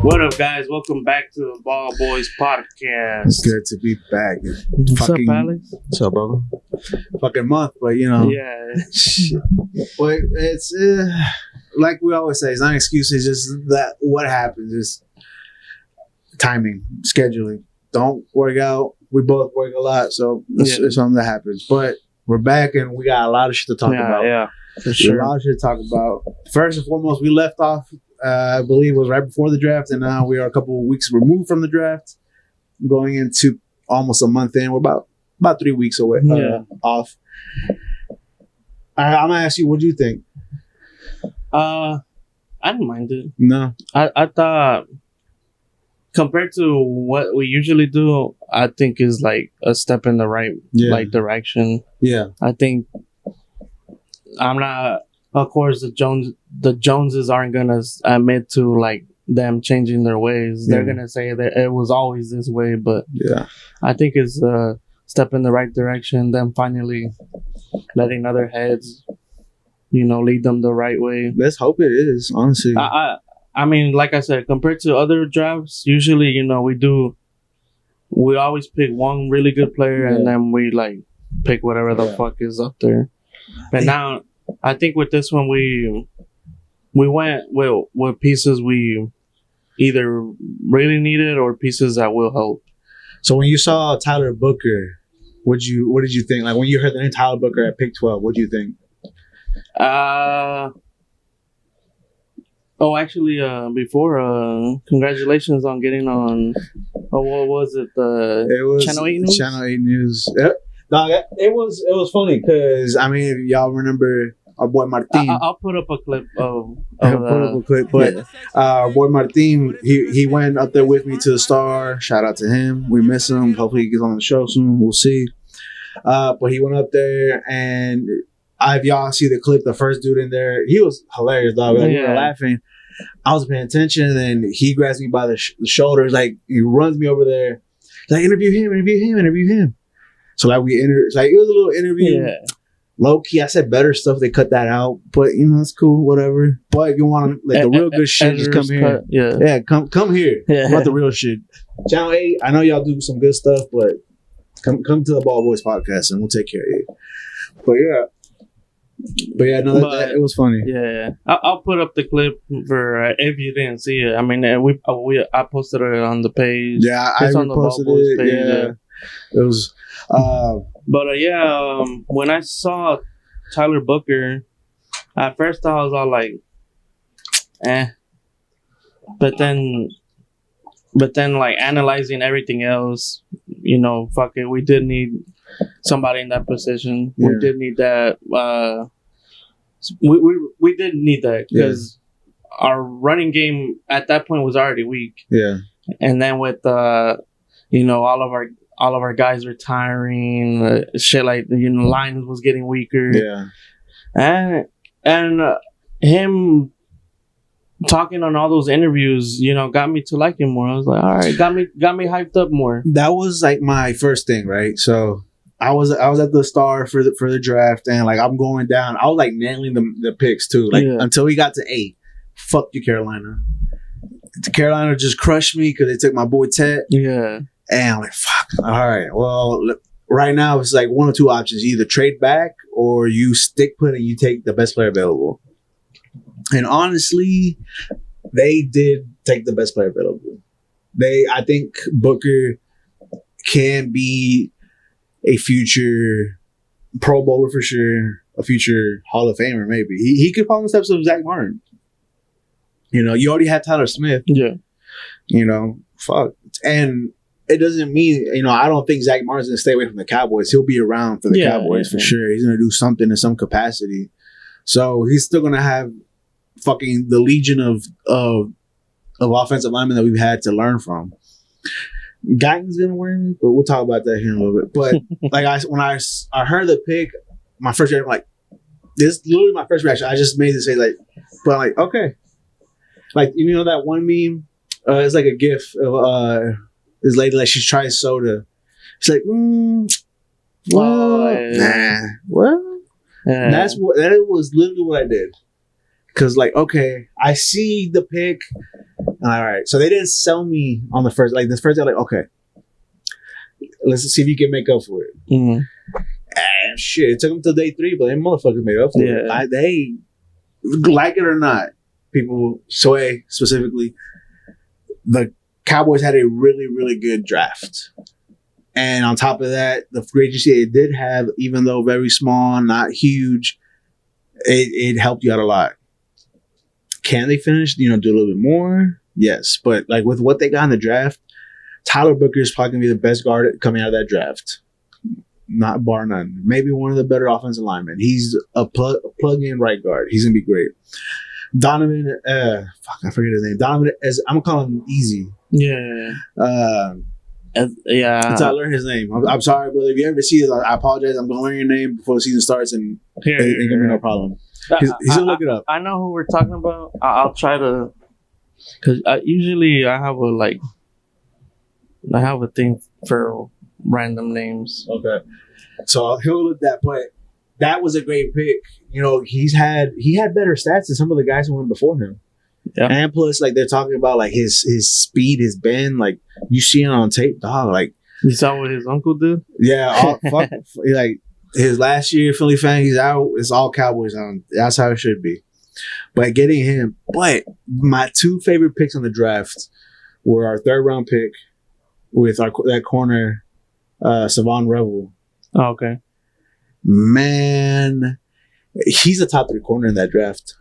What up, guys? Welcome back to the BallBoyz Podcast. It's good to be back. What's up, Alex? What's up, bro? Fucking month, but you know. Yeah. But it's like we always say, it's not an excuse. It's just that what happens is timing, scheduling. Don't work out. We both work a lot, so it's something that happens. But we're back and we got a lot of shit to talk about. Yeah, for sure. A lot of shit to talk about. First and foremost, we left off. I believe it was right before the draft, and now we are a couple of weeks removed from the draft, going into almost a month in. We're about 3 weeks away off. I'm gonna ask you, what do you think? I didn't mind it. No, I thought compared to what we usually do, I think is like a step in the right direction. Yeah, I think I'm not. Of course, the Joneses aren't gonna admit to like them changing their ways. They're gonna say that it was always this way, but I think it's a step in the right direction. Them finally letting other heads, lead them the right way. Let's hope it is. Honestly, I mean, like I said, compared to other drafts, usually we always pick one really good player and then we like pick whatever the fuck is up there. But now, I think with this one, we went with pieces we either really needed or pieces that will help. So when you saw Tyler Booker, what did you think? Like when you heard the name Tyler Booker at pick 12, what did you think? Before, congratulations on getting on. What was it? It was Channel 8 News. Channel 8 News. Yep. Dog, it was funny because I mean, if y'all remember our boy Martin. I'll put up a clip of but our boy Martin, he went up there with me to the Star. Shout out to him. We miss him. Hopefully he gets on the show soon. We'll see. But he went up there, and if y'all see the clip, the first dude in there, he was hilarious, dog. Like, we were laughing. I was paying attention, and he grabs me by the shoulders, like he runs me over there. Like, interview him. So like it was a little interview. Yeah. Low key, I said better stuff. They cut that out, but it's cool, whatever. But if you want like the real good shit, just come here. Come here. Yeah. About the real shit. Channel 8, I know y'all do some good stuff, but come to the BallBoyz Podcast and we'll take care of you. But it was funny. Yeah. I'll put up the clip for if you didn't see it. I mean, I posted it on the page. Yeah, I on the posted BallBoyz it. Page. Yeah. It was. When I saw Tyler Booker, at first I was all like, but then like analyzing everything else, fuck it, we did need somebody in that position. Yeah. We did need that. We did need that because our running game at that point was already weak. Yeah, and then with all of our guys retiring, shit like line was getting weaker. Yeah, and him talking on all those interviews, got me to like him more. I was like, all right, got me hyped up more. That was like my first thing, right? So I was at the Star for the draft, and like I'm going down. I was like nailing the picks too, like until we got to 8. Fuck you, Carolina. Carolina just crushed me because they took my boy Ted. Yeah. And I'm like, fuck. All right. Well, right now it's like one or two options. You either trade back or you stick put and you take the best player available. And honestly, they did take the best player available. I think Booker can be a future Pro Bowler for sure, a future Hall of Famer maybe. He could follow the steps of Zach Martin. You already had Tyler Smith. Yeah. Fuck. And it doesn't mean, I don't think Zach Martin's going to stay away from the Cowboys. He'll be around for the Cowboys for sure. He's going to do something in some capacity. So he's still going to have fucking the legion of offensive linemen that we've had to learn from. Guyton's going to win, but we'll talk about that here in a little bit. But when I heard the pick, my first reaction, like, this is literally my first reaction. I just made it say but I'm like, okay. Like, that one meme? It's like a gif of this lady, like, she tries soda. She's like, nah, what? That was literally what I did. Because, like, okay, I see the pick. All right. So they didn't sell me on the first. Like this first day, like, okay, let's see if you can make up for it. Mm-hmm. And shit, it took them till day 3, but they motherfuckers made up for it. They, like it or not, people, Sway specifically, the Cowboys had a really, really good draft. And on top of that, the free agency it did have, even though very small, not huge, it helped you out a lot. Can they finish, do a little bit more? Yes. But like with what they got in the draft, Tyler Booker is probably going to be the best guard coming out of that draft. Not bar none. Maybe one of the better offensive linemen. He's a plug-in right guard. He's going to be great. Donovan, I forget his name. Donovan, I'm going to call him Easy. Yeah. Yeah. Until I learn his name. I'm sorry, brother. If you ever see it, I apologize. I'm going to learn your name before the season starts, and it's going to be no problem. He's going to look it up. I know who we're talking about. I'll try to, because usually I have a thing for random names. Okay. So he'll look that, but that was a great pick. He had better stats than some of the guys who went before him. Yeah. And plus, like, they're talking about like his speed, his bend, like you see it on tape, dog. Like, you saw what his uncle did? Yeah, like his last year, Philly fan, he's out. It's all Cowboys on. That's how it should be. But getting him, but my 2 favorite picks on the draft were our 3rd round pick with that corner, Savon Revel. Oh, okay. Man, he's a top 3 corner in that draft.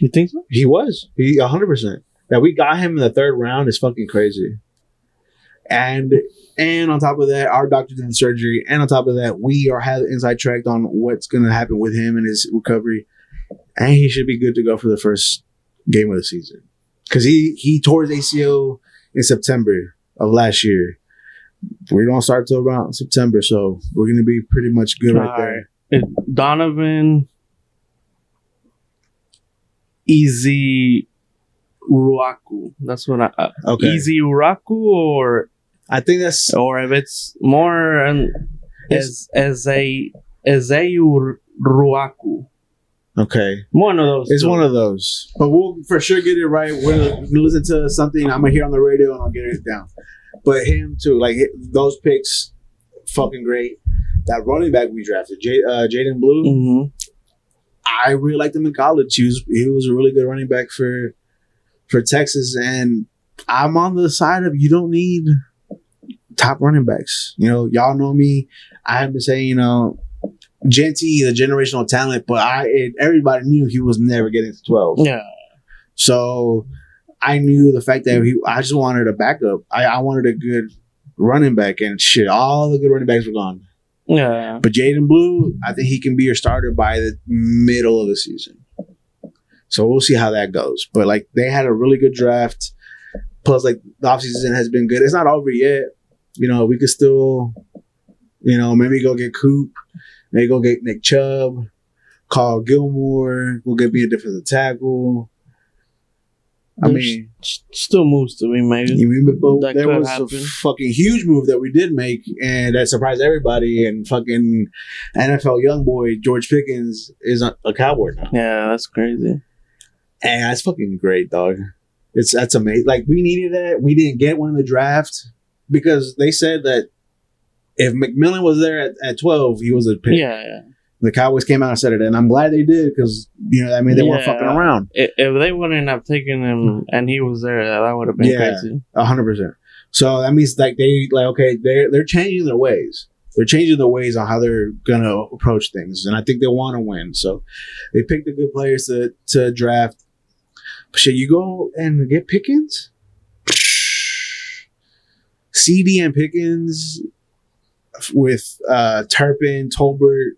You think so? He was. 100%. That we got him in the 3rd round is fucking crazy. And on top of that, our doctor did the surgery. And on top of that, we have inside track on what's going to happen with him and his recovery. And he should be good to go for the first game of the season. Because he tore his ACL in September of last year. We don't start till around September, so we're going to be pretty much good right there. Donovan Easy Ruaku. That's what okay. Easy Uraku, or I think that's, or if it's more as a Ruaku. Okay, one of those. It's one of those, but we'll for sure get it right. We'll listen to something I'm gonna hear on the radio and I'll get it down. But him too, like those picks, fucking great. That running back we drafted, Jaden Blue. Mm-hmm. I really liked him in college. He was a really good running back for Texas, and I'm on the side of you don't need top running backs. Y'all know me. I have been saying, Genty, the generational talent, but everybody knew he was never getting to 12. Yeah. So I knew the fact that I just wanted a backup. I wanted a good running back, and shit, all the good running backs were gone. Yeah. But Jaden Blue, I think he can be your starter by the middle of the season. So we'll see how that goes. But like they had a really good draft. Plus, like the offseason has been good. It's not over yet. We could still, maybe go get Coop. Maybe go get Nick Chubb. Carl Gilmore. We'll be a defensive tackle. Still moves to be made. There was a fucking huge move that we did make, and that surprised everybody. And fucking NFL young boy George Pickens is a Cowboy now. Yeah, that's crazy. And that's fucking great, dog. That's amazing. Like we needed that. We didn't get one in the draft because they said that if McMillan was there at 12, he was a pick. Yeah. The Cowboys came out and said it, and I'm glad they did because they weren't fucking around. If they wouldn't have taken him and he was there, that would have been crazy. 100%. So that means like they're changing their ways. They're changing their ways on how they're gonna approach things, and I think they want to win. So they picked the good players to draft. But shit, you go and get Pickens, CD and Pickens with Turpin, Tolbert,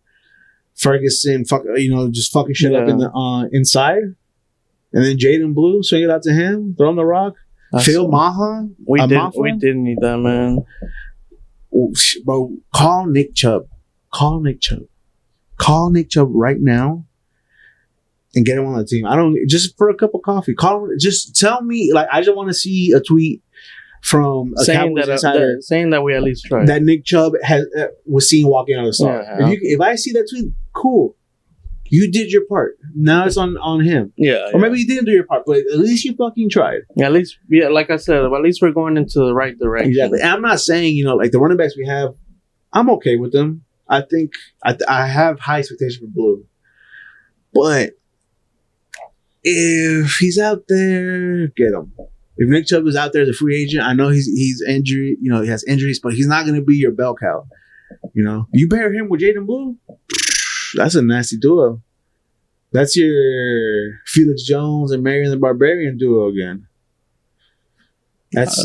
Ferguson, just fucking shit up in the inside, and then Jaden Blue, swing it out to him, throw him the rock. Phil Maha, we didn't need that, man. Bro, call Nick Chubb right now and get him on the team. I don't just for a cup of coffee. Call him. Just tell me, like, I just want to see a tweet from a Cowboys insider saying that we at least tried. That Nick Chubb was seen walking out of the star. Yeah. If I see that tweet, cool. You did your part. Now it's on him. Yeah. Or maybe you didn't do your part, but at least you fucking tried. Yeah, at least, yeah, like I said, at least we're going into the right direction. Exactly. And I'm not saying, like the running backs we have, I'm okay with them. I think I have high expectations for Blue. But if he's out there, get him. If Nick Chubb is out there as a free agent, I know he's injured. He has injuries, but he's not going to be your bell cow. You pair him with Jaden Blue, that's a nasty duo. That's your Felix Jones and Marion the Barbarian duo again. That's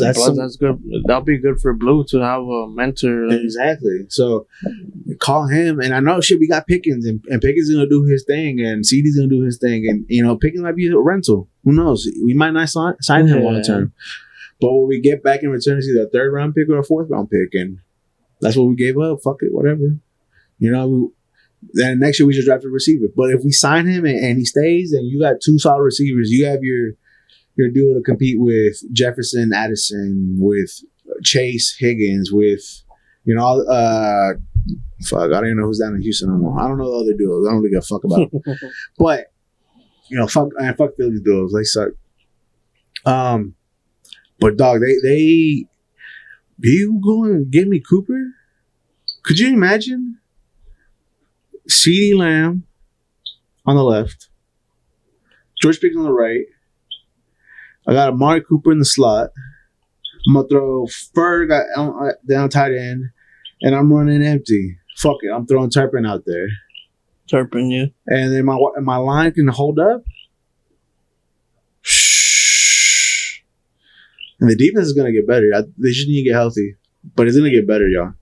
good. That'll be good for Blue to have a mentor. Exactly. So call him, and I know we got Pickens, and Pickens is gonna do his thing, and CD's gonna do his thing, and Pickens might be a rental. Who knows? We might not sign him long term. But what we get back in return is either a 3rd round pick or a 4th round pick, and that's what we gave up. Fuck it, whatever. Then next year we just draft a receiver. But if we sign him and he stays, then you got 2 solid receivers. You have your duo to compete with Jefferson, Addison, with Chase, Higgins, with fuck, I don't even know who's down in Houston anymore. I don't know the other duos. I don't really give a fuck about them. But fuck Philly duos. They suck. But dog, they you going to give me Cooper? Could you imagine? CeeDee Lamb on the left, George Pickens on the right. I got Amari Cooper in the slot. I'm gonna throw Ferg down tight end, and I'm running empty. Fuck it, I'm throwing Turpin out there. Turpin, yeah. And then my line can hold up. Shh. And the defense is gonna get better. They just need to get healthy, but it's gonna get better, y'all.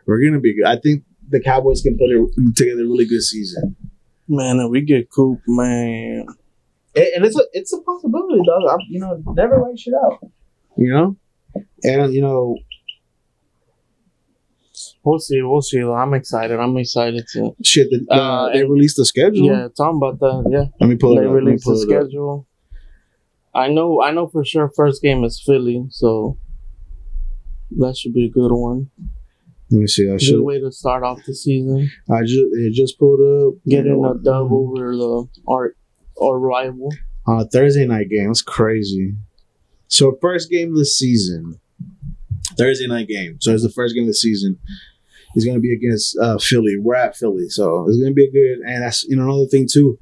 We're gonna be good. I think the Cowboys can put together a really good season. Man, if we get Coop, man. And it's a possibility, dog. Never write shit out. And we'll see. I'm excited. To shit. They released the schedule. Yeah, talking about that. Yeah, let me pull it up. They released the schedule. I know for sure. First game is Philly, so that should be a good one. Let me see. Good way to start off the season. It just pulled up. Getting a dub over our rival. Thursday night game. That's crazy. So first game of the season. Thursday night game. So it's the first game of the season. It's going to be against Philly. We're at Philly. So it's going to be a good. And that's another thing too.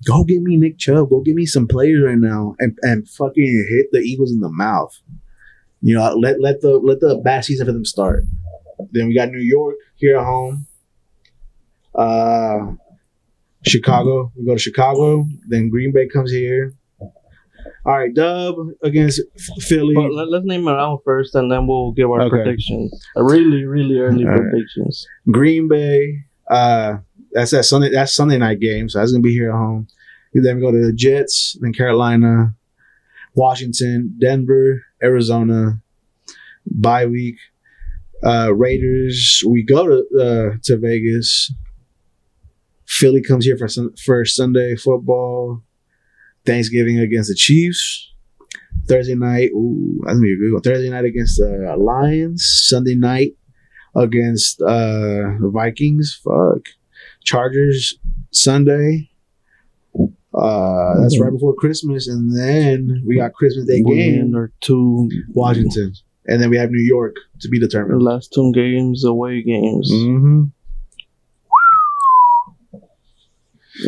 Go get me Nick Chubb. Go get me some players right now. And fucking hit the Eagles in the mouth. Let the bad season for them start. Then we got New York here at home. Chicago. We go to Chicago. Then Green Bay comes here. All right, dub against Philly. But let's name it out first, and then we'll give our predictions. Really, really early predictions. Right. Green Bay. That's that Sunday. That's Sunday night game. So that's gonna be here at home. Then we go to the Jets. Then Carolina, Washington, Denver, Arizona. Bye week. Raiders. We go to Vegas. Philly comes here for Sunday football. Thanksgiving against the Chiefs. Thursday night. Ooh, that's gonna be a good one. Thursday night against the Lions. Sunday night against the Vikings. Fuck. Chargers Sunday. That's right before Christmas, and then we got Christmas Day game or two. Washington. And then we have New York to be determined. The last 2 games, away games. Mm-hmm.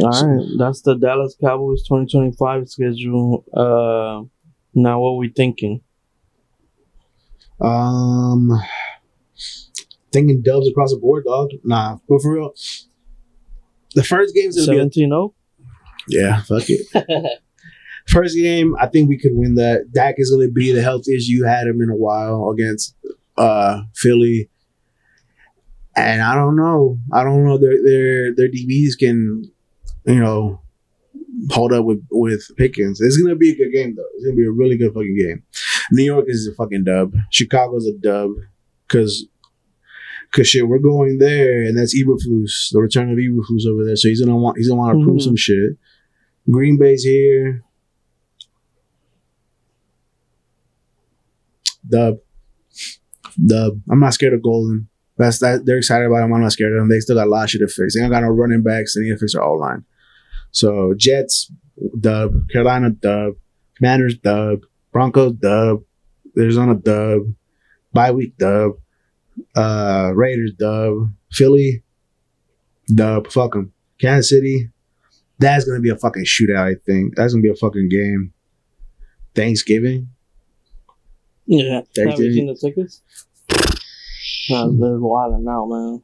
All right. That's the Dallas Cowboys 2025 schedule. Now, what are we thinking? Thinking dubs across the board, dog. Nah, but for real. The first game's going to be 17-0? Yeah, fuck it. First game, I think we could win that. Dak is going to be the healthiest you had him in a while against Philly. And I don't know. Their DBs can, hold up with Pickens. It's going to be a good game, though. It's going to be a really good fucking game. New York is a fucking dub. Chicago's a dub. Because shit, we're going there, and that's Eberflus, the return of Eberflus over there. So he's gonna want to prove some shit. Green Bay's here. Dub. I'm not scared of Golden. That's that. They're excited about them. I'm not scared of them. They still got a lot of shit to fix. They don't got no running backs. They need to fix their O-line. So Jets, dub. Carolina, dub. Commanders, dub. Broncos, dub. Arizona, dub. Bye week, dub. Raiders, dub. Philly, dub. Fuck them. Kansas City, that's going to be a fucking shootout, I think. That's going to be a fucking game. Thanksgiving. Yeah. Have you seen the tickets? They're wild now, man.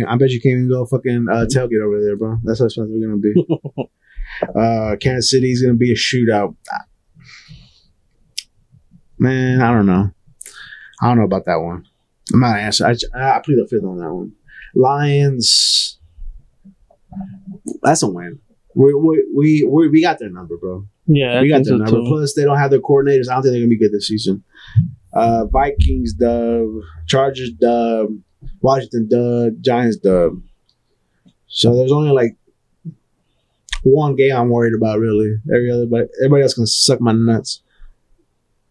I bet you can't even go fucking tailgate over there, bro. That's how expensive it's going to be. Kansas City is going to be a shootout. Man, I don't know. I don't know about that one. I'm not answering. I plead the fifth on that one. Lions. That's a win. We got their number, bro. Yeah, we got their number. Plus, they don't have their coordinators. I don't think they're gonna be good this season. Vikings dub, Chargers dub, Washington dub, Giants dub. So there's only like one game I'm worried about, really. Everybody else can suck my nuts.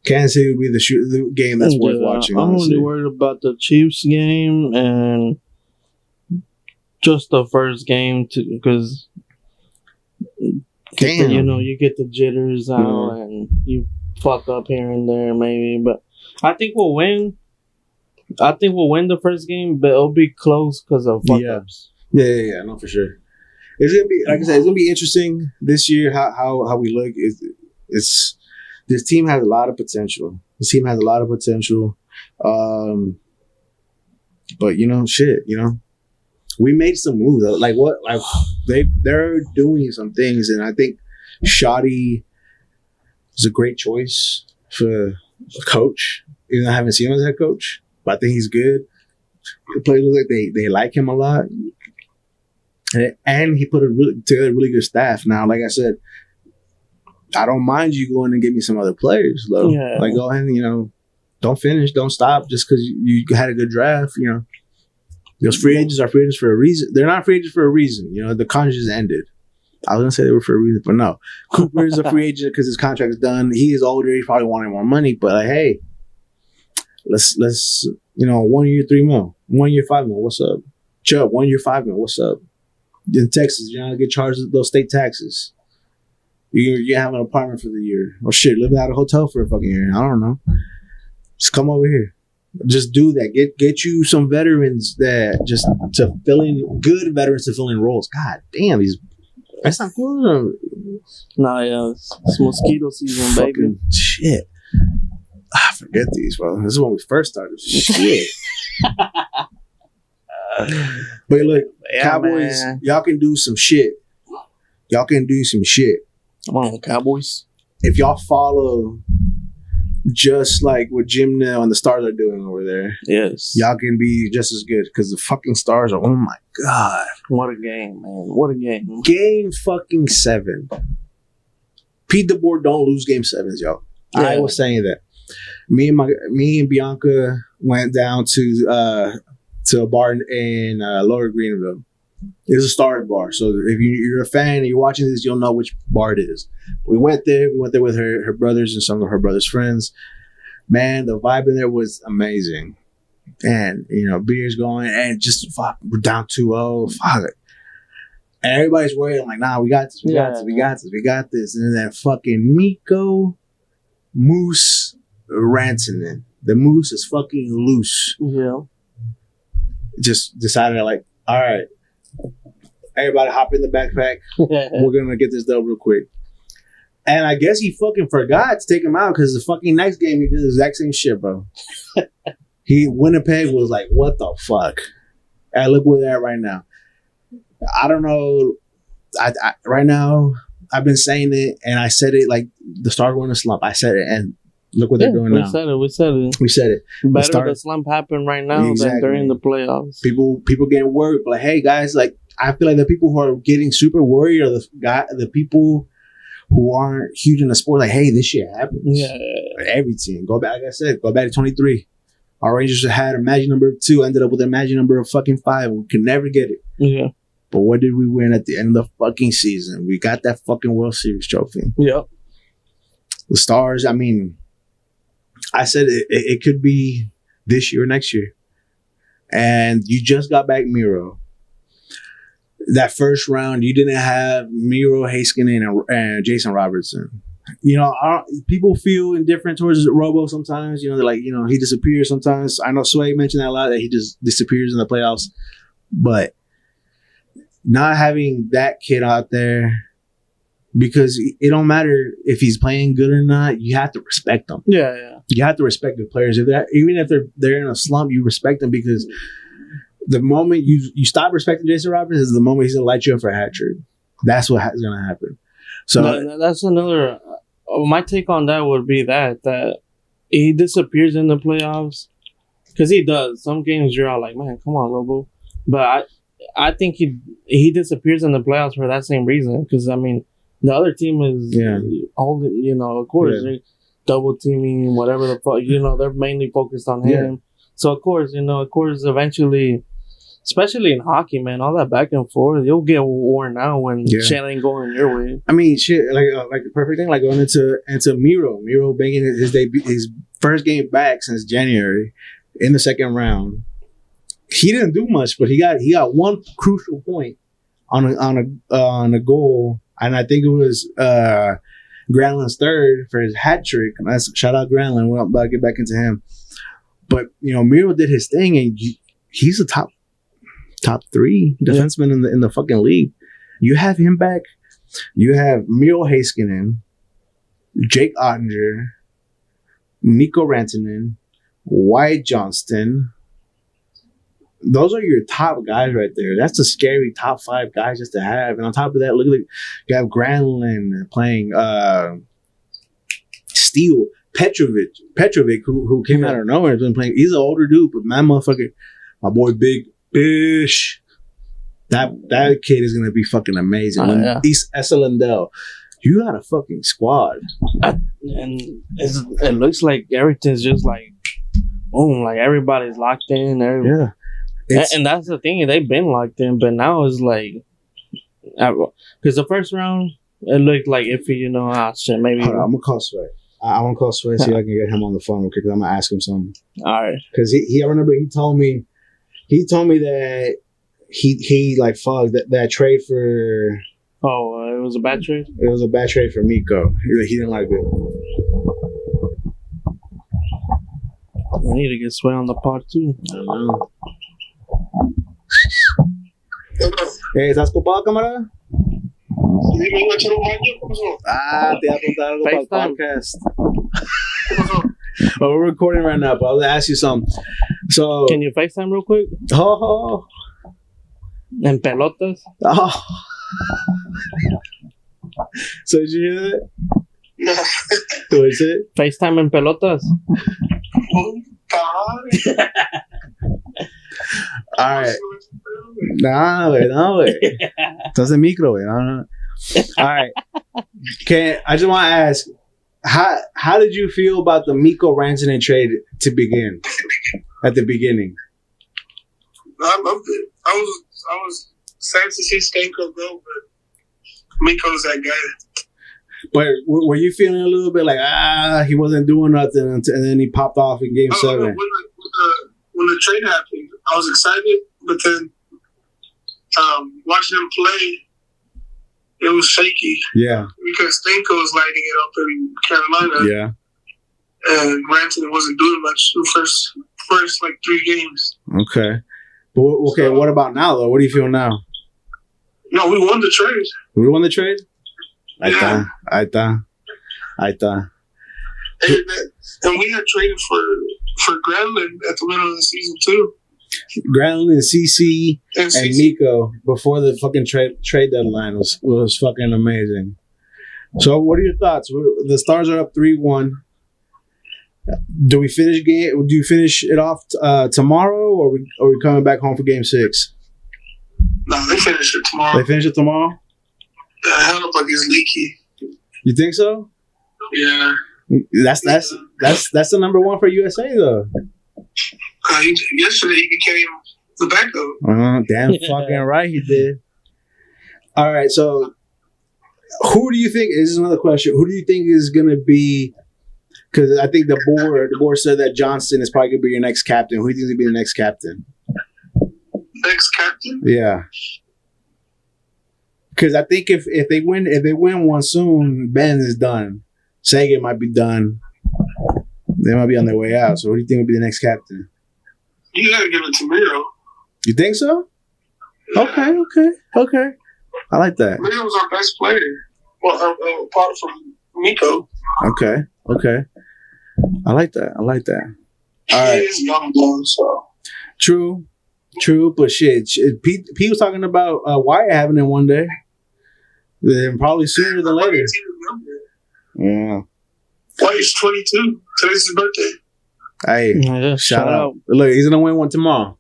Kansas City would be the game that's worth watching. I'm only worried about the Chiefs game and just the first game because you get the jitters out and you fuck up here and there maybe, but I think we'll win. I think we'll win the first game, but it'll be close because of fuck ups. Yeah, no, for sure. It's gonna be, like I said, it's gonna be interesting this year how we look. It's this team has a lot of potential. But we made some moves. They're doing some things, and I think Shoddy is a great choice for a coach. Even though I haven't seen him as a head coach, but I think he's good. The players look like they like him a lot, and he put together a really good staff. Now, like I said, I don't mind you going and get me some other players, though. Yeah. Like, go ahead and, don't finish, don't stop just because you had a good draft, Those free agents are free agents for a reason. They're not free agents for a reason. The contract just ended. I was going to say they were for a reason, but no. Cooper is a free agent because his contract is done. He is older. He probably wanted more money, but like, hey, let's 1 year, $3 million. 1 year, $5 million. What's up? Chubb, 1 year, $5 million. What's up? In Texas, you're not going to get charged those state taxes. You have an apartment for the year. Or shit, living out a hotel for a fucking year. I don't know. Just come over here. Just do that. Get you some veterans that just to fill in, good veterans to fill in roles. God damn, that's not cool. Nah, yeah, it's mosquito season, baby. Shit. Forget these, bro. This is when we first started. Shit. But look, Cowboys, man. Y'all can do some shit. Come on, Cowboys. If y'all follow just like what Jim Nell and the Stars are doing over there, yes, y'all can be just as good because the fucking Stars are, oh my God. What a game, man. What a game. Game fucking 7. Pete DeBoer don't lose game 7s, y'all. Yeah. I was saying that. Me and Bianca went down to a bar in Lower Greenville. It's a Stars bar. So if you're a fan and you're watching this, you'll know which bar it is. We went there. We went there with her brothers and some of her brothers' friends. Man, the vibe in there was amazing. And, beers going. And just, fuck, we're down 2-0. Fuck. And everybody's worried. I'm like, nah, we got this. We got this. And then that fucking Miko Moose Rantanen. The Moose is fucking loose. Yeah. Just decided, like, all right. Everybody hop in the backpack. We're going to get this done real quick. And I guess he fucking forgot to take him out because the fucking next game he did the exact same shit, bro. Winnipeg was like, what the fuck? And look where they're at right now. I don't know. Right now, I've been saying it, and I said it like the Stars were in a slump. I said it, and look what they're doing now. We said it. Better the slump happen right now than during the playoffs. People getting worried, but hey, guys, like I feel like the people who are getting super worried are the people who aren't huge in the sport. Like, hey, this shit happens. Yeah, every team. Go back. Like I said, go back to 23. Our Rangers had a magic number of 2, ended up with a magic number of fucking 5. We could never get it. Yeah. But what did we win at the end of the fucking season? We got that fucking World Series trophy. Yeah. The Stars, I mean, I said it could be this year or next year. and you just got back Miro. That first round, you didn't have Miro, Heiskanen, and Jason Robertson. People feel indifferent towards Robo sometimes. They're like, he disappears sometimes. I know Sway mentioned that a lot, that he just disappears in the playoffs. But not having that kid out there, because it don't matter if he's playing good or not, you have to respect them. Yeah. You have to respect the players. Even if they're in a slump, you respect them, because the moment you stop respecting Jason Robertson is the moment he's gonna light you up for a hat trick. That's what is gonna happen. So that's another. My take on that would be that he disappears in the playoffs, because he does. Some games you're all like, man, come on, Robo. But I think he disappears in the playoffs for that same reason. Because the other team is all of course they're double teaming, whatever the fuck. They're mainly focused on him. Yeah. So of course eventually. Especially in hockey, man, all that back and forth, you'll get worn out when shit ain't going your way. Shit, like the perfect thing, like going into Miro making his first game back since January in the second round. He didn't do much, but he got one crucial point on a goal, and I think it was Granlund's third for his hat trick. That's shout out Granlund. We're about to get back into him, but Miro did his thing, and he's a top 3 defenseman in the fucking league. You have him back. You have Miro Heiskanen, Jake Ottinger, Mikko Rantanen, Wyatt Johnston. Those are your top guys right there. That's a scary top 5 guys just to have. And on top of that, look at you have Granlund playing Steele, Petrovic, who came out of nowhere and been playing. He's an older dude, but my boy Big Bish. That kid is gonna be fucking amazing. East Esselindell. You got a fucking squad. And it looks like everything's just like boom, like everybody's locked in. And that's the thing, they've been locked in, but now it's like, because the first round it looked like iffy, shit, maybe. Hold on, I'm gonna call Sway. I want to call Sway, see if I can get him on the phone real quick, because I'm gonna ask him something. All right, because I remember he told me that he like fuck that trade for. Oh, it was a bad trade. It was a bad trade for Mikko. He didn't like it. We need to get Sway on the pod too. I don't know. Hey, ¿estás ocupado, cámara? Te voy a contar algo para el podcast. But we're recording right now, but I'll ask you something. So, can you FaceTime real quick? Oh. En pelotas? Oh. So, did you hear that? No. What is it? FaceTime en pelotas? All right. No, güey. Estás en micro, güey. No. All right. I just want to ask, how did you feel about the Mikko Rantanen trade to begin? At the beginning, I loved it. I was sad to see Stanko go, but Mikko's that guy. But were you feeling a little bit like he wasn't doing nothing, and then he popped off in Game 7? When the trade happened, I was excited, but then watching him play, it was shaky. Yeah. Because Stanko was lighting it up in Carolina. Yeah. And Rantanen wasn't doing much the first like 3 games. Okay. But what about now though? What do you feel now? No, we won the trade. We won the trade? Yeah. Ahí está. And we had traded for Granlund at the middle of the season too. Granlund, CC, and Mikko before the fucking trade deadline was fucking amazing. So, what are your thoughts? The Stars are up 3-1. Do we finish game? Do you finish it off tomorrow, or are we coming back home for Game 6? No, they finish it tomorrow. They finish it tomorrow. The hell look like it's leaky. You think so? Yeah. That's the number 1 for USA though. Yesterday he became the backup. Damn fucking right he did. All right, so who do you think? This is another question. Who do you think is gonna be? Because I think the board said that Johnston is probably gonna be your next captain. Who do you think will be the next captain? Next captain? Yeah. Because I think if they win one soon, Ben is done. Sagan might be done. They might be on their way out. So who do you think will be the next captain? You gotta give it to Miro. You think so? Yeah. Okay. I like that. Miro's our best player. Well, apart from Miko. Okay. I like that. All He right. is young though, so. True, but shit. Pete was talking about Wyatt having it one day. Then probably sooner than later. Yeah. Wyatt's 22. Today's his birthday. Hey, shout out. Look, he's gonna win one tomorrow.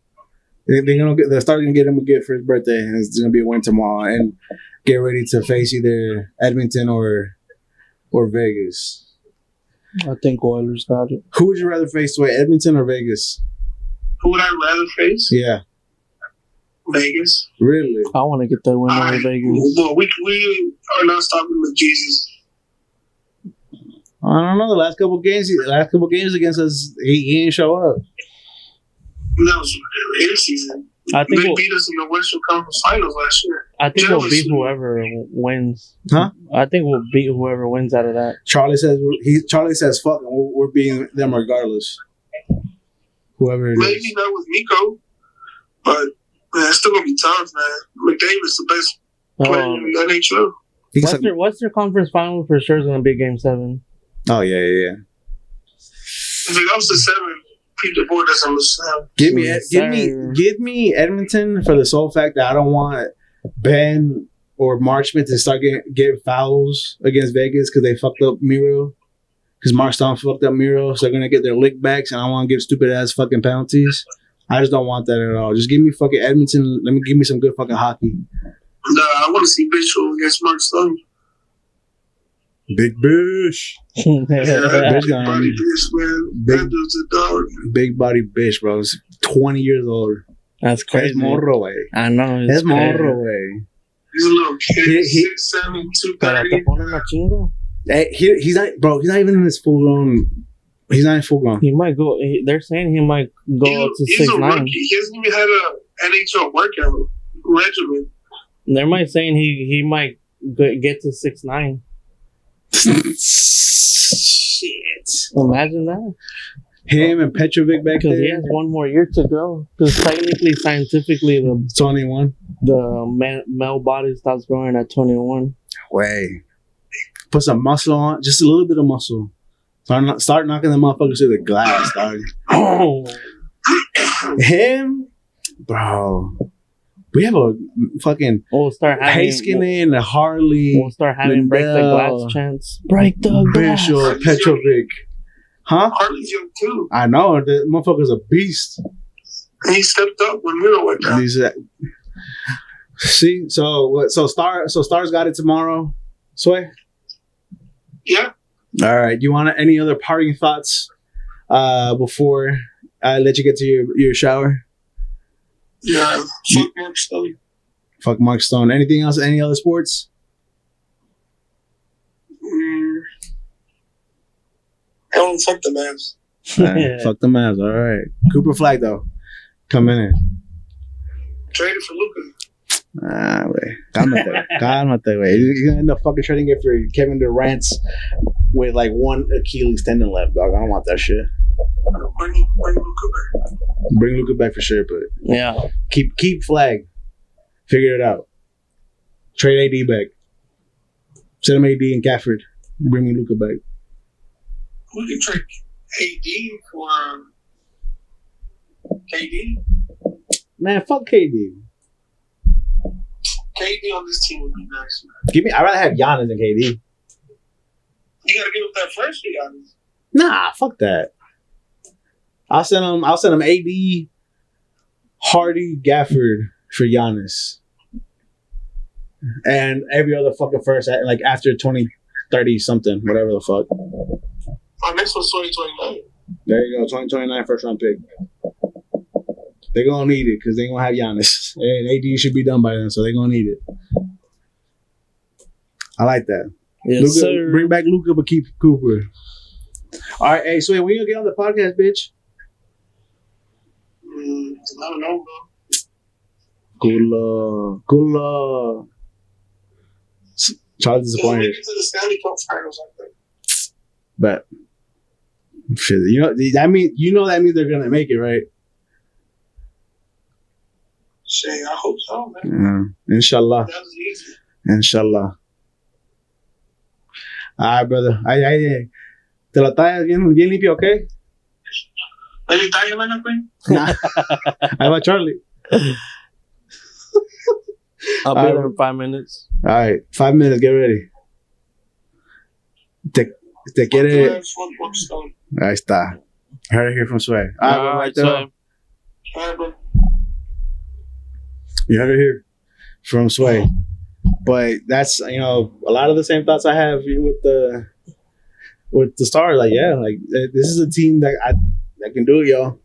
They're starting to get him a gift for his birthday, and it's gonna be a win tomorrow. And get ready to face either Edmonton or Vegas. I think Oilers got it. Who would you rather face, Edmonton or Vegas? Who would I rather face? Yeah. Vegas. Really? I want to get that win over Vegas. Well, we are not stopping with Jesus. I don't know. The last couple games against us, he didn't show up. That was in season. I think they beat us in the Western Conference Finals last year. I think we'll beat whoever wins. Huh? I think we'll beat whoever wins out of that. Charlie says fuck them. We're beating them regardless. Whoever it is. Maybe not with Miko, but man, it's still gonna be tough, man. McDavid's the best player in the NHL. Western Conference Final for sure is gonna be Game 7. Oh yeah. If it goes to 7, Pete DeBoer doesn't listen. Give me Edmonton for the sole fact that I don't want Ben or Marchman to start getting fouls against Vegas because they fucked up Miro. Because Markstone fucked up Miro, so they're gonna get their lick backs, and I want to give stupid ass fucking penalties. I just don't want that at all. Just give me fucking Edmonton. Give me some good fucking hockey. No, I want to see Bishop against Markstone. Big Bish. Big body Bish, man. That dude's a dog. Big body Bish, bro. He's 20 years old. That's crazy. Es morro, güey. I know. Es morro, güey. He's a little kid. 6'7", 230. He's not, bro. He's not even in his full grown. He's not in full grown. He might go. They're saying he might go up to 6'9". He's a rookie. He hasn't even had a NHL workout regimen. They're saying he might get to 6'9". Shit! Imagine that. Him and Petrovic back there. Because he has one more year to go. Because technically, scientifically, the 21. The male body stops growing at 21. Way. Put some muscle on, just a little bit of muscle. Start knocking the motherfuckers through the glass, dog. Oh, him, bro. We have a fucking Heiskanen, a Harley. We'll start having break the glass chance. Break the glass. Bishop, Petrovic. Huh? Harley's young too. I know. The motherfucker's a beast. And he stepped up when Miro went down. See? So Star's got it tomorrow. Sway? Yeah. All right. You want any other parting thoughts before I let you get to your shower? Yeah. Fuck Mark Stone. Fuck Mark Stone. Anything else? Any other sports? Hell, fuck the Mavs. Fuck the Mavs. All right. Cooper Flag, though. Coming in. Traded for Luka. Wait. Cálmate, güey. You're going to end up fucking trading it for Kevin Durant's with like one Achilles tendon left, dog. I don't want that shit. Bring Luka back. Bring Luka back for sure, but yeah. Keep Flag. Figure it out. Trade AD back. Send him AD and Gafford. Bring me Luka back. We can trade AD for KD. Man, fuck KD. KD on this team would be nice, man. I'd rather have Giannis than KD. You gotta give up that first for Giannis. Nah, fuck that. I'll send him AD, Hardy, Gafford for Giannis. And every other fucking first, like after 2030 something, whatever the fuck. Our next one's 2029. There you go, 2029 first round pick. They're gonna need it because they're gonna have Giannis. And AD should be done by then, so they're gonna need it. I like that. Yes, Luka, sir. Bring back Luka, but keep Cooper. All right, hey, so when you gonna get on the podcast, bitch? I don't know, bro. Gula. Charlie disappointed. We get to the Stanley Cup Finals, I think. But shit, that means they're gonna make it, right? Shit, I hope so, man. Inshallah. That was easy. Inshallah. All right, brother. Ay. ¿Te la tallas bien limpio, okay? Let me tell you, man, Nah. Ahí va Charlie. I'll be there in 5 minutes. All right, 5 minutes. Get ready. Te quiere. Ahí está. Heard it here from Sway. All right, Sway. You heard it here from Sway. But that's a lot of the same thoughts I have with the Stars. Like this is a team that can do it, y'all.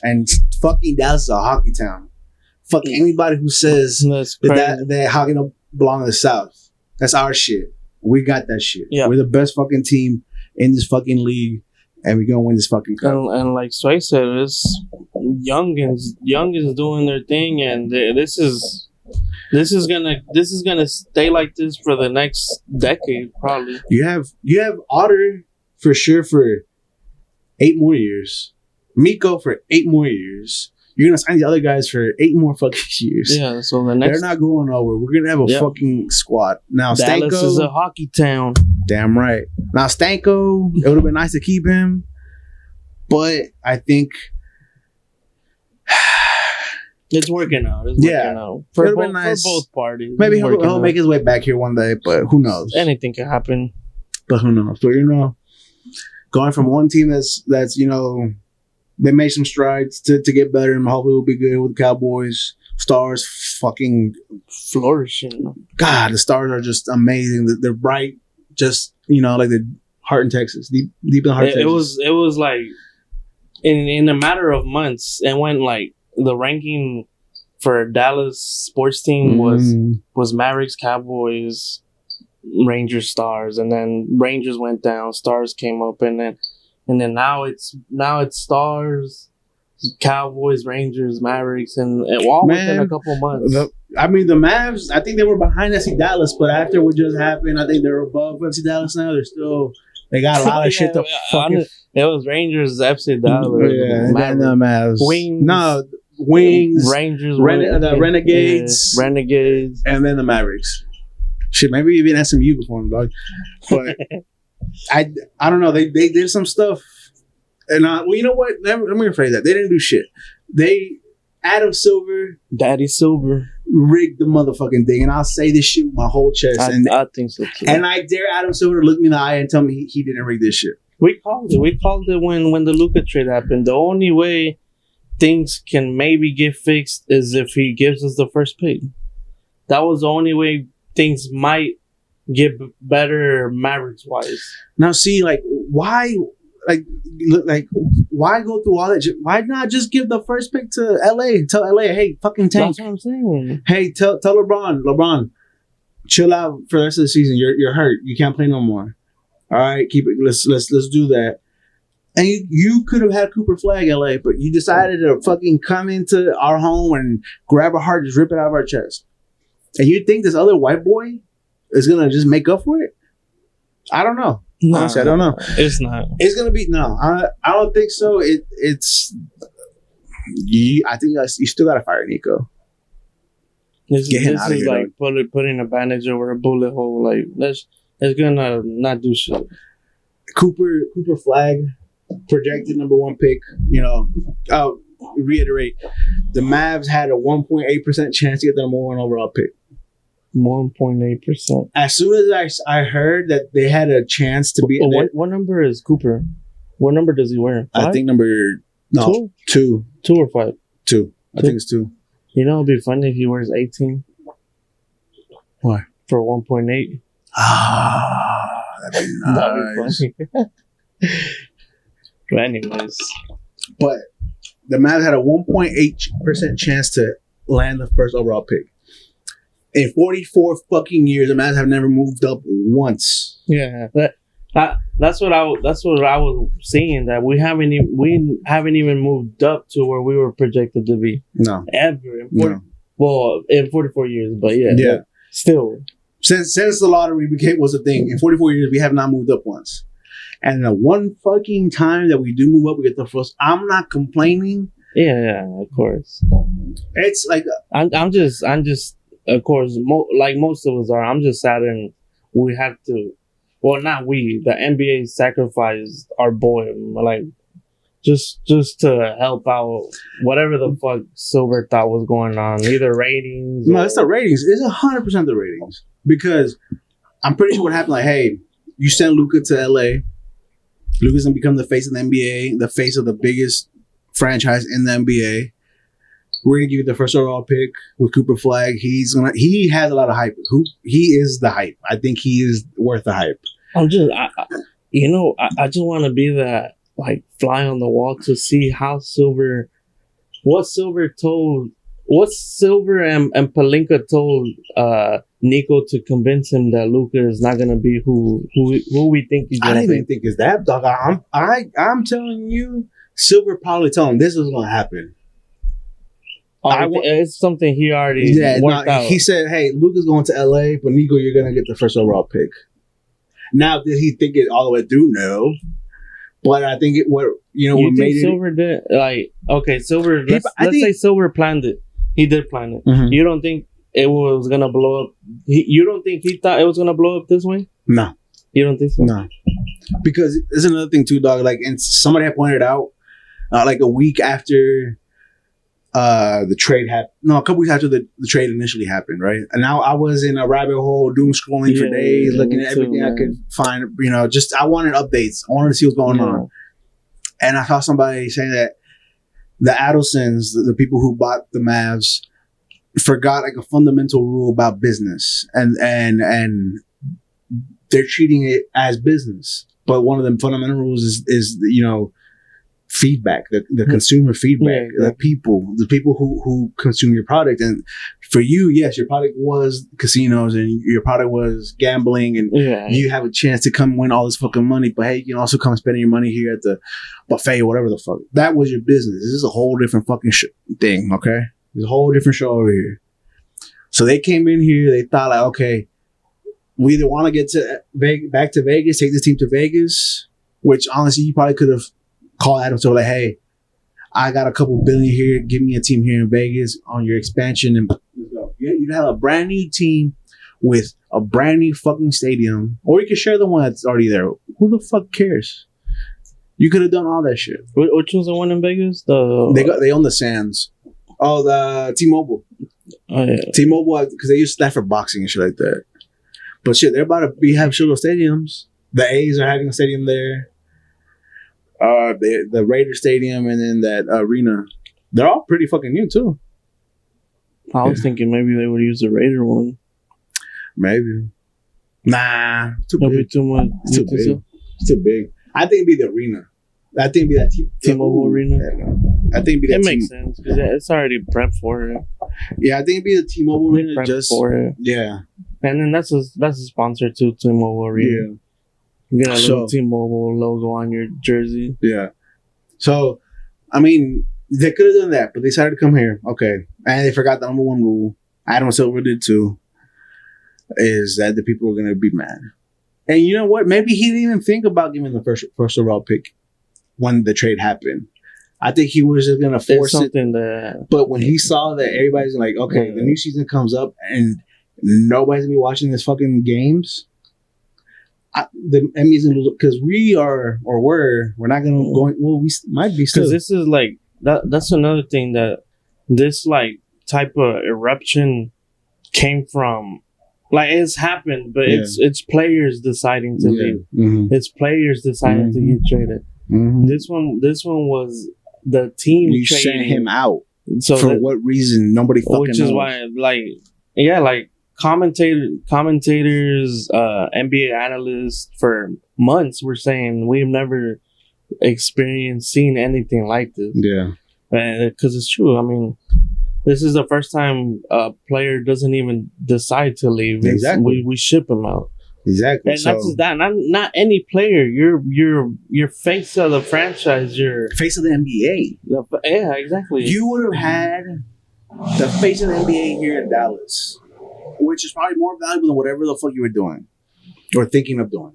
And fucking Dallas is a hockey town. Fuck anybody who says that hockey don't belong in the South. That's our shit. We got that shit. Yeah. We're the best fucking team in this fucking league, and we're gonna win this fucking cup. And like Sway said, it's youngins doing their thing, and this is gonna stay like this for the next decade, probably. You have Otter for sure for 8 more years. Miko for 8 more years. You're gonna sign the other guys for 8 more fucking years. Yeah, so the next they're not going nowhere. We're gonna have a fucking squad. Now Dallas Stanko is a hockey town. Damn right. Now Stanko, it would have been nice to keep him, but I think it's working out. It's working out for both parties. Maybe he'll make his way back here one day, but who knows? Anything can happen. But who knows? But going from one team that's they made some strides to get better, and hopefully we'll be good with the Cowboys. Stars fucking flourishing. God, the Stars are just amazing. They're bright, just like the heart in Texas, deep in the heart of Texas. It was like in a matter of months, it went like the ranking for Dallas sports team was Mavericks, Cowboys, Rangers, Stars, and then Rangers went down, Stars came up, and then now it's Stars, Cowboys, Rangers, Mavericks, and all within a couple months. The Mavs, I think they were behind FC Dallas, but after what just happened, I think they're above FC Dallas now. They got a lot of shit to fucking. It was Rangers, FC Dallas. Yeah, and the Mavs. Wings, Rangers, the Renegades, Renegades, and then the Mavericks. Shit, maybe even SMU before them, dog. But I don't know. They did some stuff, and you know what? Let me rephrase that. They didn't do shit. Adam Silver, Daddy Silver, rigged the motherfucking thing, and I'll say this shit with my whole chest. I think so too. And I dare Adam Silver to look me in the eye and tell me he didn't rig this shit. We called it. We called it when the Luka trade happened. The only way things can maybe get fixed is if he gives us the first pick. That was the only way things might get better Mavericks wise. Now see, why go through all that? Why not just give the first pick to LA? Tell LA, hey, fucking tank. That's what I'm saying. Hey, tell LeBron, chill out for the rest of the season. You're hurt. You can't play no more. All right, keep it. Let's do that. And you could have had Cooper Flag LA, but you decided to fucking come into our home and grab our heart, just rip it out of our chest. And you think this other white boy is gonna just make up for it? I don't know. No, honestly, I don't know. It's not. It's gonna be no. I don't think so. It's. I think you still gotta fire Nico. This is like putting a bandage over a bullet hole. Like it's gonna not do shit. Cooper Flag, projected number 1 pick. I'll reiterate, the Mavs had a 1.8% chance to get the number 1 overall pick. 1.8%. As soon as I heard that they had a chance to be, what number is Cooper? What number does he wear? 5? I think number 2 or 5. 2. I think it's 2. It'd be funny if he wears 18. Why? For 1.8. That'd be nice. That'd be funny. But anyways, but the Mavs had a 1.8% chance to land the first overall pick. In 44 fucking years, the Mavs have never moved up once. Yeah, that's what I was seeing, that we haven't even moved up to where we were projected to be. No, ever. No. Well, in 44 years, but yeah. Still. Since the lottery was a thing, in 44 years, we have not moved up once. And the one fucking time that we do move up, we get the first. I'm not complaining. Yeah, of course. It's like I'm just, of course, like most of us are. I'm just sad, and we have to. Well, not we. The NBA sacrificed our boy, like just to help out whatever the fuck Silver thought was going on. Either ratings. No, it's the ratings. It's 100% the ratings, because I'm pretty sure what happened. Like, hey, you send Luka to LA. Luka's gonna become the face of the NBA, the face of the biggest franchise in the NBA. We're gonna give you the first overall pick with Cooper Flag. He has a lot of hype. He is the hype. I think he is worth the hype. I just want to be that like fly on the wall to see how what Silver and Pelinka told Nico to convince him that Luka is not gonna be who we think he's gonna be. I don't even think it's that, dog. I'm telling you, Silver probably told him this is gonna happen. It's something he already worked out. He said, "Hey, Luka's going to LA, but Nico, you're gonna get the first overall pick." Now, did he think it all the way through? No, but I think You think Silver did? Like, okay, Silver. Let's say Silver planned it. He did plan it. Mm-hmm. You don't think it was gonna blow up? You don't think he thought it was gonna blow up this way? No, you don't think so? No, because there's another thing too, dog. Like, and somebody had pointed out, like a week after the trade happened. No, a couple weeks after the trade initially happened, right? And now I was in a rabbit hole, doom scrolling for days, looking at everything I could find. Just I wanted updates. I wanted to see what's going on. And I saw somebody saying that the Adelsons, the people who bought the Mavs, forgot like a fundamental rule about business, and they're treating it as business. But one of the fundamental rules is feedback, the consumer feedback, the people who consume your product. And for you, yes, your product was casinos and your product was gambling, and you have a chance to come win all this fucking money, but hey, you can also come spending your money here at the buffet or whatever the fuck. That was your business. This is a whole different fucking thing, okay? There's a whole different show over here. So they came in here, they thought like, okay, we either want to get back to Vegas, take this team to Vegas, which honestly you probably could have called Adam Silver like, hey, I got a couple billion here, give me a team here in Vegas on your expansion, and let's go. You'd have a brand new team with a brand new fucking stadium, or you could share the one that's already there. Who the fuck cares? You could have done all that shit. Which was the one in Vegas? They own the Sands. Oh, the T-Mobile. Oh yeah, T-Mobile, because they used that for boxing and shit like that. But shit, they're about to have shit stadiums. The A's are having a stadium there. The Raiders Stadium, and then that arena. They're all pretty fucking new too. I was thinking maybe they would use the Raider one. Maybe. Nah, too It'll big. Be too much. It's too big. So? It's too big. I think it'd be the arena. I think it'd be that T-Mobile arena. I think it'd be that. It makes sense because it's already prepped for it. Yeah, I think it'd be the T-Mobile arena just for it. Yeah, and then that's a sponsor too, T-Mobile arena. Yeah. You get a little T-Mobile logo on your jersey. Yeah. So, I mean, they could have done that, but they decided to come here. Okay. And they forgot the number one rule. Adam Silver did too. Is that the people were going to be mad. And you know what? Maybe he didn't even think about giving the first overall pick when the trade happened. I think he was just going to force it. But when he saw that everybody's like, okay, the new season comes up and nobody's going to be watching this fucking games. The Emmys because we're not gonna go. Well, we might be still. Because this is like that's another thing that this like type of eruption came from. Like it's happened, but it's players deciding to leave. Mm-hmm. It's players deciding to get traded. Mm-hmm. This one was the team. You sent him out. So for what reason? Nobody fucking knows. Which is why, like commentators, NBA analysts for months were saying we've never seen anything like this. Yeah, because it's true. I mean, this is the first time a player doesn't even decide to leave. Exactly, we ship him out. Exactly, and not just that. Not any player. You're face of the franchise. You're face of the NBA. Yeah, exactly. You would have had the face of the NBA here in Dallas, which is probably more valuable than whatever the fuck you were doing or thinking of doing.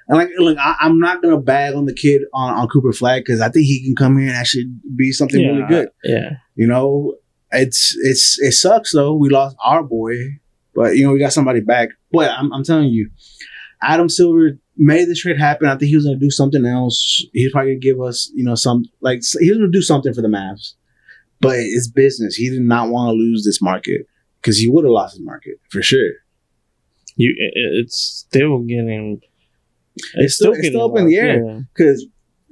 And look, I'm not gonna bag on the kid on Cooper Flag because I think he can come here and actually be something really good. Yeah, you know, it sucks though. We lost our boy, but you know we got somebody back. But I'm telling you, Adam Silver made this trade happen. I think he was gonna do something else. He's probably gonna give us, you know, he was gonna do something for the Mavs. But it's business. He did not want to lose this market because he would have lost his market for sure. It's still getting. It's still up in the air because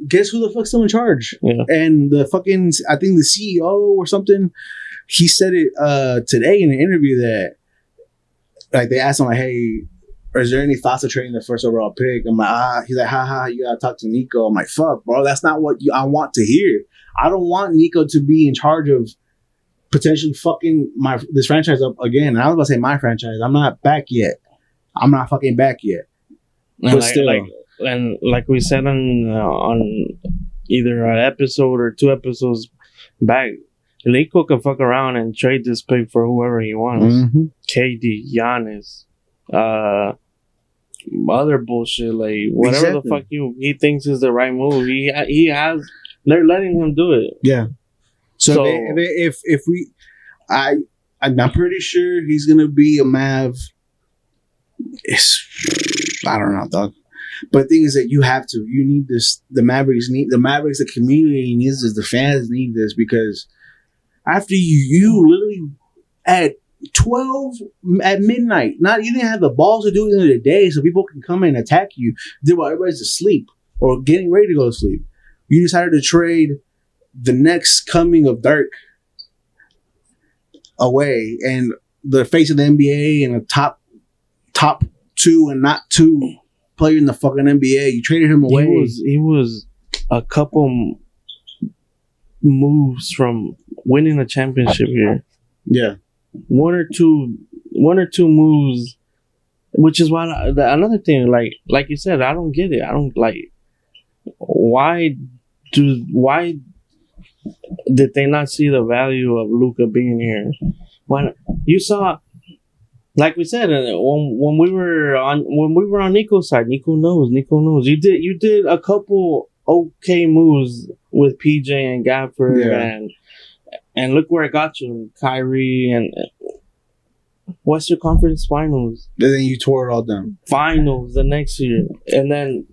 guess who the fuck's still in charge? Yeah. And the fucking, I think the CEO or something, he said it today in an interview that, like, they asked him, like, hey, is there any thoughts of trading the first overall pick? I'm like, he's like, haha, you gotta talk to Nico. I'm like, fuck, bro, that's not what I want to hear. I don't want Nico to be in charge of potentially fucking this franchise up again. And I was about to say my franchise. I'm not back yet. I'm not fucking back yet. But still, like we said on either an episode or 2 episodes back, Nico can fuck around and trade this pick for whoever he wants. Mm-hmm. KD, Giannis, other bullshit, like whatever the fuck he thinks is the right move. He has. They're letting him do it. Yeah. So if we, I'm pretty sure he's gonna be a Mav. I don't know, dog. But the thing is that you have to. You need this. The Mavericks, the community needs this. The fans need this because after you literally at 12 at midnight, you didn't have the balls to do it in the day so people can come and attack you. Did while everybody's asleep or getting ready to go to sleep. You decided to trade the next coming of Dirk away and the face of the NBA and a top 2 and not 2 player in the fucking NBA. You traded him away. He was a couple moves from winning a championship here. Yeah, one or two moves, which is why another thing. Like you said, I don't get it. I don't like why did they not see the value of Luka being here? When you saw. Like we said, when we were on Nico's side, Nico knows. You did a couple okay moves with PJ and Gafford, and look where it got you, Kyrie and Western Conference Finals. And then you tore it all down. Finals the next year, and then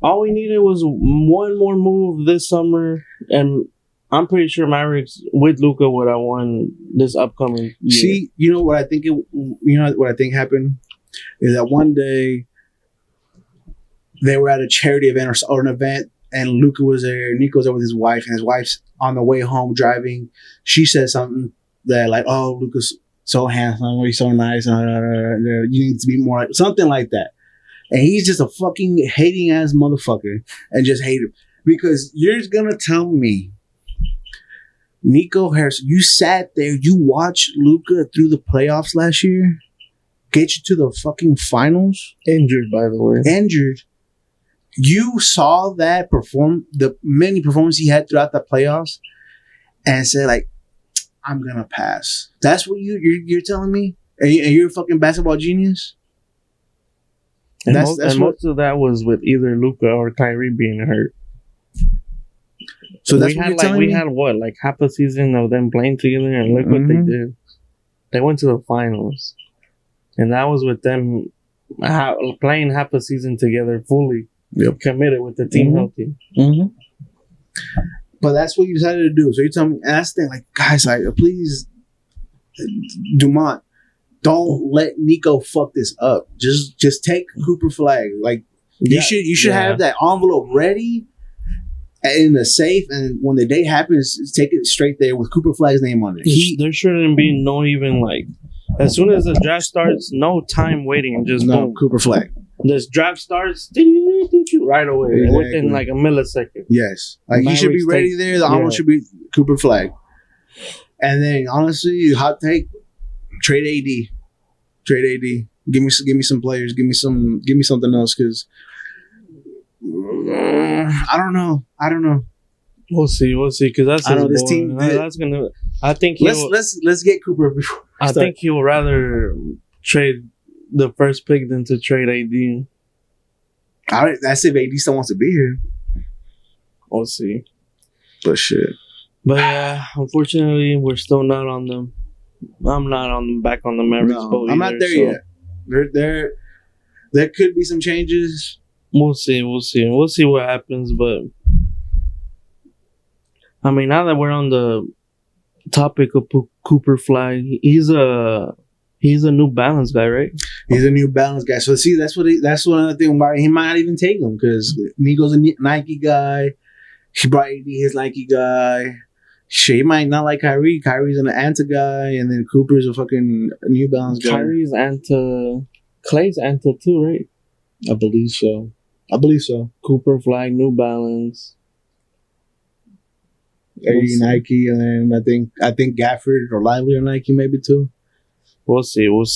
all we needed was one more move this summer, and I'm pretty sure Mavericks with Luka would have won this upcoming year. See, you know what I think happened is that one day they were at a charity event or an event, and Luka was there. Nico was there with his wife, and his wife's on the way home driving. She said something that like, "Oh, Luka's so handsome, he's so nice. You need to be more like something like that." And he's just a fucking hating ass motherfucker, and just hate him because you're gonna tell me. Nico Harrison, you sat there, you watched Luka through the playoffs last year, get you to the fucking finals. Injured, by the way. Injured. You saw that the many performances he had throughout the playoffs, and said like, "I'm gonna pass." That's what you're telling me, and you're a fucking basketball genius. And most of that was with either Luka or Kyrie being hurt. So that's we had what, like half a season of them playing together, and look what they did. They went to the finals, and that was with them playing half a season together, fully committed with the team healthy. Mm-hmm. But that's what you decided to do. So you tell me, and that's the thing, like guys, like please, Dumont, don't let Nico fuck this up. Just take Cooper Flag. Like you should have that envelope ready. In the safe, and when the day happens, take it straight there with Cooper Flag's name on it. There shouldn't be no even like as soon as the draft starts, no time waiting, just boom. Cooper Flag. This draft starts right away within like a millisecond. Yes, like he should be ready there. The envelope should be Cooper Flag, and then honestly, hot take: trade AD. Give me some players. Give me something else because. I don't know. We'll see. Because that's this team. That's gonna. I think let's get Cooper before. I think he would rather trade the first pick than to trade AD. That's if AD still wants to be here. We'll see. But shit. But yeah, unfortunately, we're still not on them. I'm not back on the Mavericks boat. I'm not there yet. There could be some changes. We'll see what happens. But I mean, now that we're on the topic of Cooper Flag, he's a New Balance guy, right? He's a New Balance guy. So see, that's one other thing why he might not even take him, because Nico's a Nike guy. He brought AD his Nike guy. Shit, he might not like Kyrie. Kyrie's an Anta guy, and then Cooper's a fucking New Balance guy. Kyrie's Anta, Clay's Anta too, right? I believe so. Cooper Flag, New Balance. Nike, and then I think Gafford or Lively or Nike maybe too. We'll see with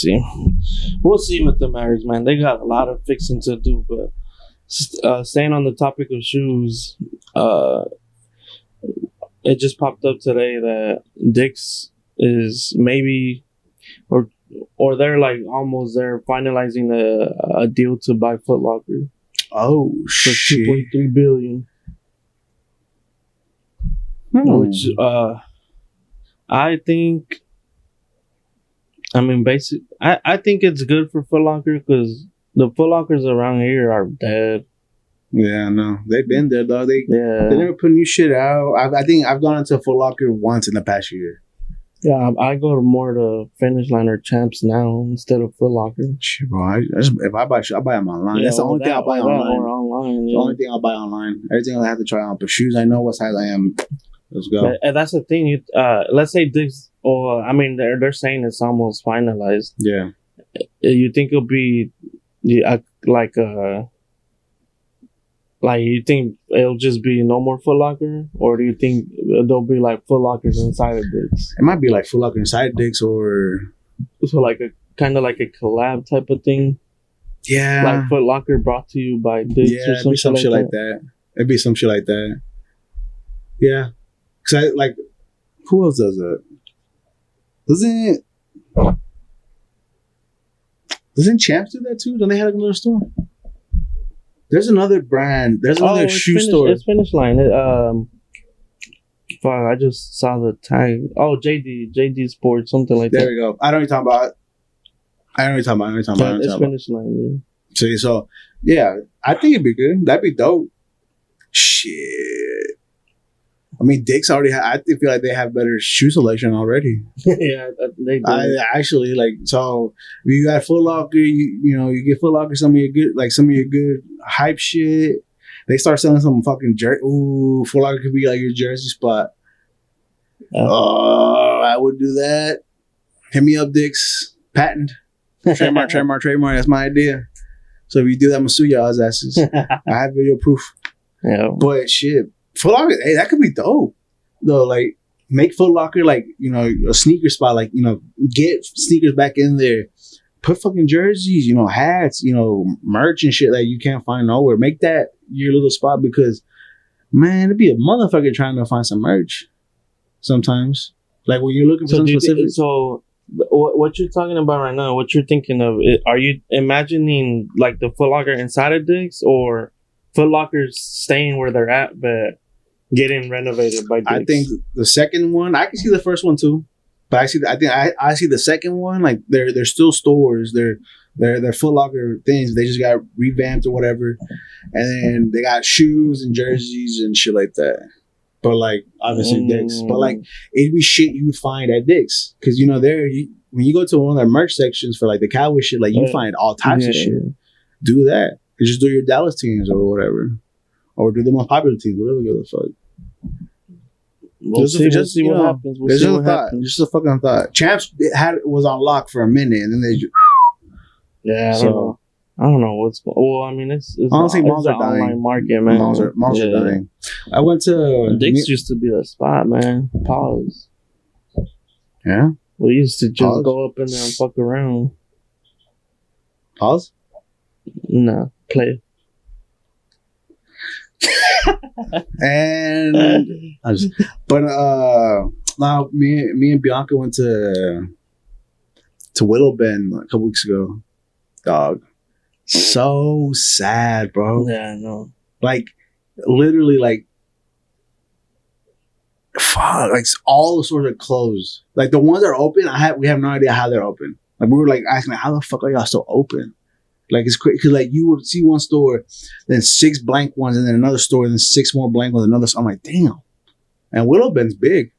the Mavericks, man. They got a lot of fixing to do, but staying on the topic of shoes, it just popped up today that Dick's is maybe, or they're like almost there finalizing a deal to buy FootLocker. Oh for shit! $2.3 billion. Which I think. I mean, I think it's good for FootLocker because the FootLockers around here are dead. Yeah, no, they've been there, dog. They never put new shit out. I think I've gone into FootLocker once in the past year. Yeah, I go more to Finish Line or Champs now instead of FootLocker. Shit, bro. If I buy shit, I buy them online. Yeah, that's the only thing I buy online. The only thing I'll buy online. Everything I have to try on. But shoes, I know what size I am. Let's go. And that's the thing. Let's say this, or I mean, they're saying it's almost finalized. Yeah. You think it'll be like you think it'll just be no more FootLocker, or do you think there'll be like FootLockers inside of Dick's? It might be like FootLocker inside Dick's, or so like a kind of like a collab type of thing. Yeah, like FootLocker brought to you by Dick's, or it'd be some shit like that. It'd be some shit like that. Yeah, because who else does that? Doesn't Champs do that too? Don't they have another store? There's another brand. There's another shoe store. It's Finish Line. Fuck, I just saw the tag. Oh, JD Sports, something like that. There we go. I know what you're talking about. It's Finish Line, yeah. See, so, yeah, I think it'd be good. That'd be dope. Shit. I mean, Dick's already I feel like they have better shoe selection already. Yeah, they do. I actually so if you got FootLocker, you get FootLocker some of your good hype shit. They start selling some fucking jersey. Ooh, FootLocker could be like your jersey spot. I would do that. Hit me up, Dick's. Patent. Trademark. That's my idea. So if you do that, I'm gonna sue y'all's asses. I have video proof. Yeah. But shit. FootLocker, hey, that could be dope. Though, like, make FootLocker a sneaker spot. Like, get sneakers back in there. Put fucking jerseys, hats, merch and shit that you can't find nowhere. Make that your little spot, because, man, it'd be a motherfucker trying to find some merch sometimes. Like when you're looking for something specific. So, what you're talking about right now, what you're thinking of, are you imagining like the FootLocker inside of Dick's, or FootLocker's staying where they're at but getting renovated by Dick's? I think the second one, I can see the first one too, but I see the second one, like they're still stores, they're FootLocker things, they just got revamped or whatever, and then they got shoes and jerseys and shit like that. But like obviously Dick's, but like it'd be shit you would find at Dick's, because when you go to one of their merch sections for like the Cowboys shit, like you find all types of shit. Do that. You just do your Dallas teams or whatever, or do the most popular teams. Really good the fuck. We'll see what happens. Just a fucking thought. Champs was on lock for a minute, and then they just... Yeah, I don't know what's going on. Well, I mean, it's honestly, malls are dying. Online market, man. Malls are dying. I went to... Dick's used to be the spot, man. Pause. Yeah? We used to just go up in there and fuck around. Pause? No. Play. And... Now, me and Bianca went to Willow Bend a couple weeks ago. Dog, so sad, bro. Yeah, I know. Like, literally, like, fuck, like all the stores are closed. Like the ones that are open, we have no idea how they're open. Like we were like asking, how the fuck are y'all still open? Like it's crazy because like you would see one store, then 6 blank ones, and then another store, and then 6 more blank ones. Another. I'm like, damn. And Willow Bend's big.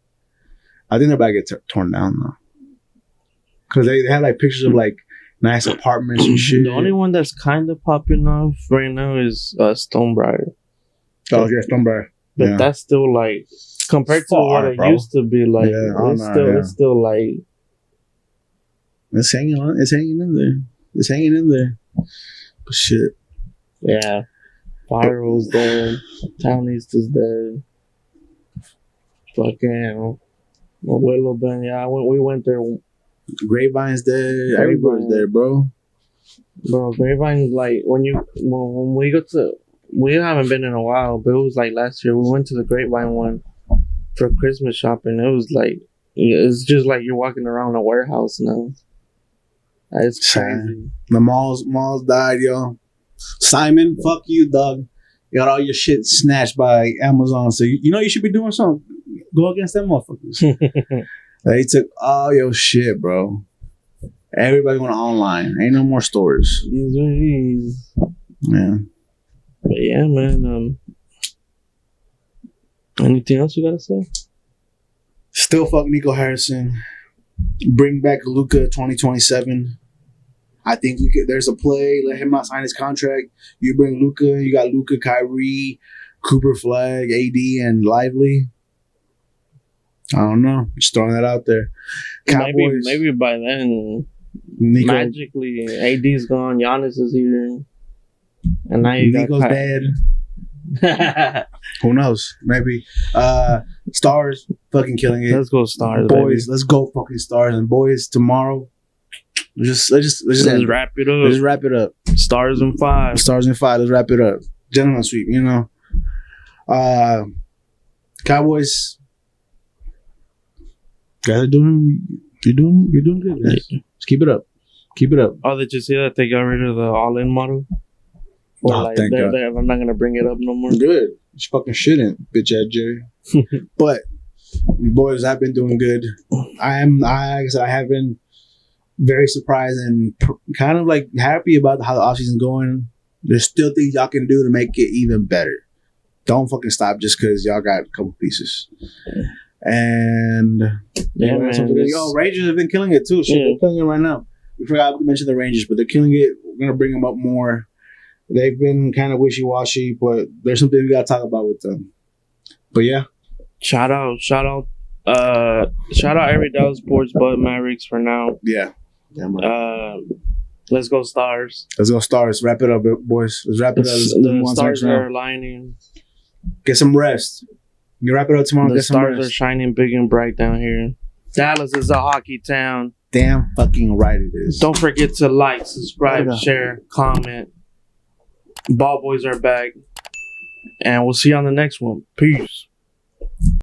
I think they're about to get torn down though, because they had like pictures of like nice apartments and shit. The only one that's kind of popping off right now is Stonebriar. Oh yeah, Stonebriar. But that's still like compared to what it used to be. Like it's still like it's hanging on. It's hanging in there. It's hanging in there. But shit. Yeah. Viral's dead. Town East is dead. Fucking Willow Bend. Yeah, we went there. Grapevine's dead. Everybody's there, bro. Bro, Grapevine's like when we go to. We haven't been in a while, but it was like last year. We went to the Grapevine one for Christmas shopping. It was like it's just like you're walking around a warehouse now. It's crazy. The malls died, yo. Simon, fuck you, dog. You got all your shit snatched by Amazon. So you know you should be doing something. Go against them motherfuckers. They took all your shit, bro. Everybody went online. Ain't no more stores. These are these. Yeah. But yeah, man. Anything else you gotta say? Still fuck Nico Harrison. Bring back Luka 2027. I think there's a play. Let him not sign his contract. You bring Luka. You got Luka, Kyrie, Cooper Flag, AD, and Lively. I don't know. Just throwing that out there. Cowboys, maybe by then, Nico, magically, AD's gone. Giannis is here. And now you Nico's dead. Who knows? Maybe. Stars fucking killing it. Let's go Stars, boys. baby. Let's go fucking Stars. And boys, tomorrow. Let's just wrap it up. Let's wrap it up. Stars in 5. Stars in 5. Let's wrap it up. Gentleman sweep, you know. Cowboys. Guys are doing. You're doing good, guys. Just keep it up. Keep it up. Oh, did you see that they got rid of the all-in model? Or Oh, like thank God. I'm not gonna bring it up no more. Good. You fucking shouldn't, bitch ass Jerry. But you boys, I've been doing good. I have been very surprised and kind of like happy about how the offseason going. There's still things y'all can do to make it even better. Don't fucking stop just because y'all got a couple pieces. And yeah, man. Rangers have been killing it too. Shit, they're killing it right now. We forgot to mention the Rangers, but they're killing it. We're gonna bring them up more. They've been kind of wishy-washy, but there's something we gotta talk about with them. But yeah, shout out every Dallas sports but Mavericks for now. Yeah. Let's go Stars. Let's go Stars. Wrap it up, boys. Let's wrap it up. The Stars are aligning. Get some rest. You wrap it up tomorrow. The Stars are shining big and bright down here. Dallas is a hockey town. Damn fucking right it is. Don't forget to like, subscribe, share, comment. BallBoyz are back. And we'll see you on the next one. Peace.